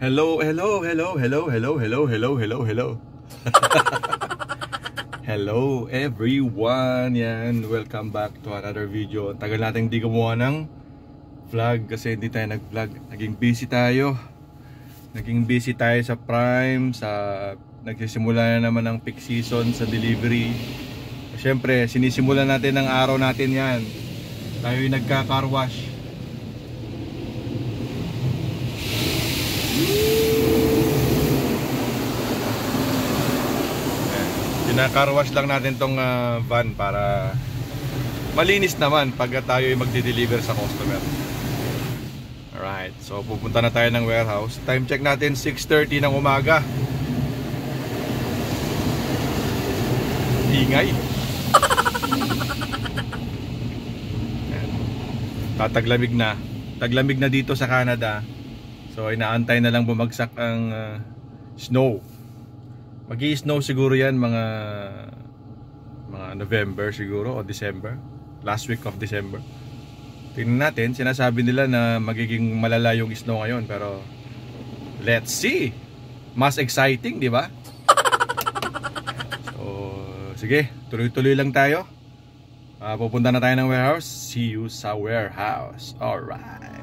Hello. Hello everyone. Yan, welcome back to another video. Tagal natin hindi gumawa ng vlog kasi hindi tayo nag-vlog. Naging busy tayo sa Prime, nagsisimula na naman ang peak season sa delivery. Siyempre, sinisimulan natin ang araw natin yan. Tayo yung nagka-car wash. Car wash lang natin tong van para malinis naman pag tayo ay magdi-deliver sa customer. Alright, so pupunta na tayo ng warehouse. Time check natin 6:30 ng umaga. Ingay. Tataglamig na. Taglamig na dito sa Canada. So inaantay na lang bumagsak ang snow. Mag-i-snow siguro yan mga November siguro o December. Last week of December. Tingnan natin, sinasabi nila na magiging malala yung snow ngayon, pero let's see. Mas exciting, di ba? So, sige, tuloy-tuloy lang tayo. Pupunta na tayo ng warehouse. See you sa warehouse. Alright.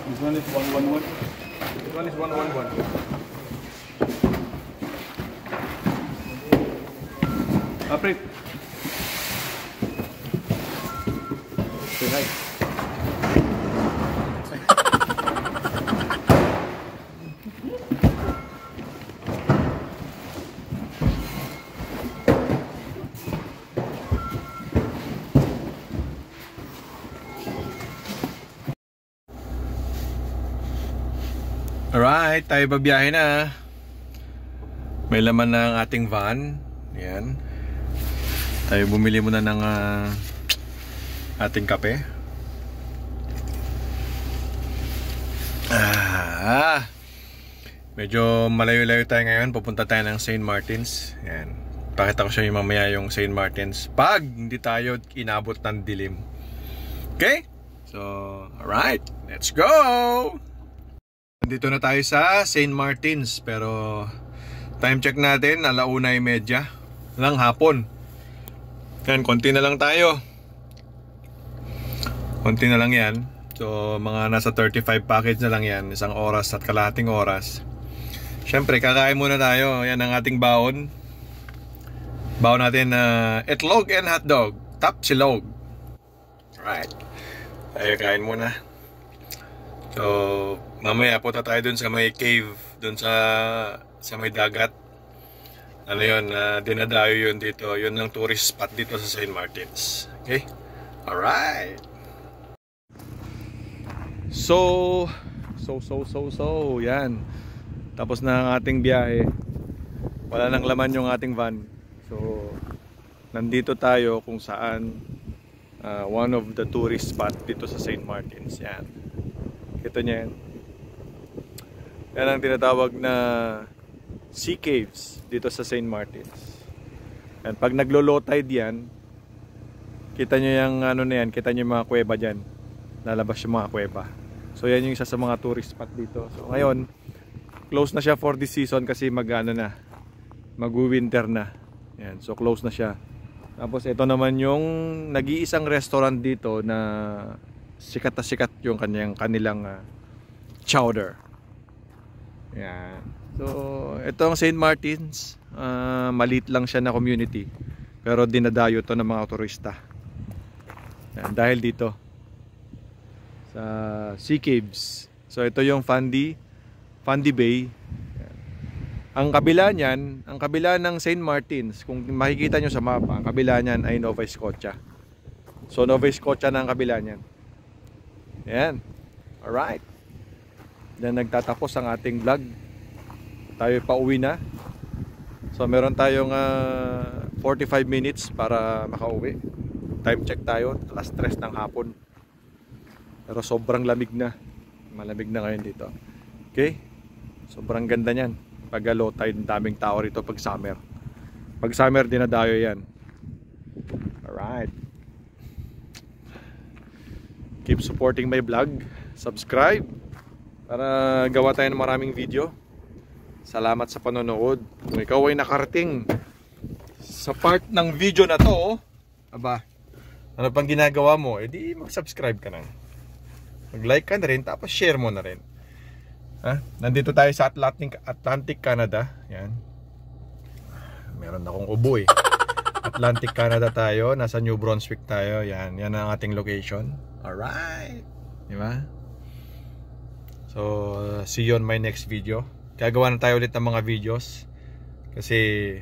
This one is 111. This one is 111. Aprit. Say hi. Alright, tayo babiyahe na. May laman na ang ating van. Yan. Tayo bumili muna ng ating kape. Medyo malayo-layo tayo ngayon. Pupunta tayo ng St. Martins. Yan. Pakita ko siya yung mamaya yung St. Martins pag hindi tayo inabot ng dilim. Okay? So, alright. Let's go! Dito na tayo sa St. Martins, pero time check natin 1:30 ng hapon. Yan, konti na lang tayo. Konti na lang yan. So mga nasa 35 package na lang yan. 1 oras at kalahating oras. Siyempre kakain muna tayo. Yan ang ating baon. Baon natin na itlog and hotdog. Tapsilog. Alright, tayo kain muna. So mamaya punta tayo dun sa may cave, dun sa may dagat. Ano yun, dinadayo yun dito. Yun ang tourist spot dito sa St. Martins. Okay? Alright. So yan. Tapos na ang ating biyahe. Wala nang laman yung ating van. So nandito tayo kung saan one of the tourist spot dito sa St. Martins. Yan. Kita niya yan. Yan ang tinatawag na sea caves dito sa St. Martins. And pag naglo-low tide yan, kita nyo yung ano na yan, kita nyo yung mga kuweba dyan. Lalabas yung mga kuweba. So yan yung isa sa mga tourist spot dito. So ngayon, close na siya for this season kasi mag-winter na. Yan, so close na siya. Tapos ito naman yung nag-iisang restaurant dito na sikat na sikat yung kanilang chowder. Yan. So ito ang St. Martin's. Maliit lang siya na community, pero dinadayo to ng mga turista. Yan, dahil dito sa Sea Caves. So ito yung Fundy Bay. Ang kabila niyan, ang kabila ng St. Martin's, kung makikita nyo sa mapa, ang kabila niyan ay Nova Scotia. So Nova Scotia na ang kabila niyan. Yan. Alright. Then nagtatapos ang ating vlog. Tayo pauwi na. So meron tayong 45 minutes para makauwi. Time check tayo, alas 3 ng hapon. Pero sobrang lamig na. Malamig na ngayon dito. Okay? Sobrang ganda niyan. Pag low tide, daming tao rito pag summer. Pag summer, dinadayo yan. Alright. Keep supporting my vlog. Subscribe para gawa tayo ng maraming video. Salamat sa panonood. Kung ikaw ay nakarating sa part ng video na to, aba, ano pang ginagawa mo? E di mag-subscribe ka na. Mag-like ka na rin, tapos share mo na rin. Nandito tayo sa Atlantic Canada. Yan. Meron akong ubo eh. Atlantic Canada tayo. Nasa New Brunswick tayo. Yan. Yan ang ating location. Alright. Diba? So, see you on my next video. Gagawa na tayo ulit ng mga videos. Kasi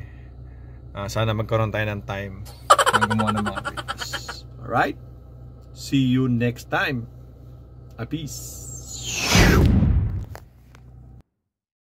sana magkaroon tayo ng time na gumawa ng mga videos. Alright. See you next time. A peace.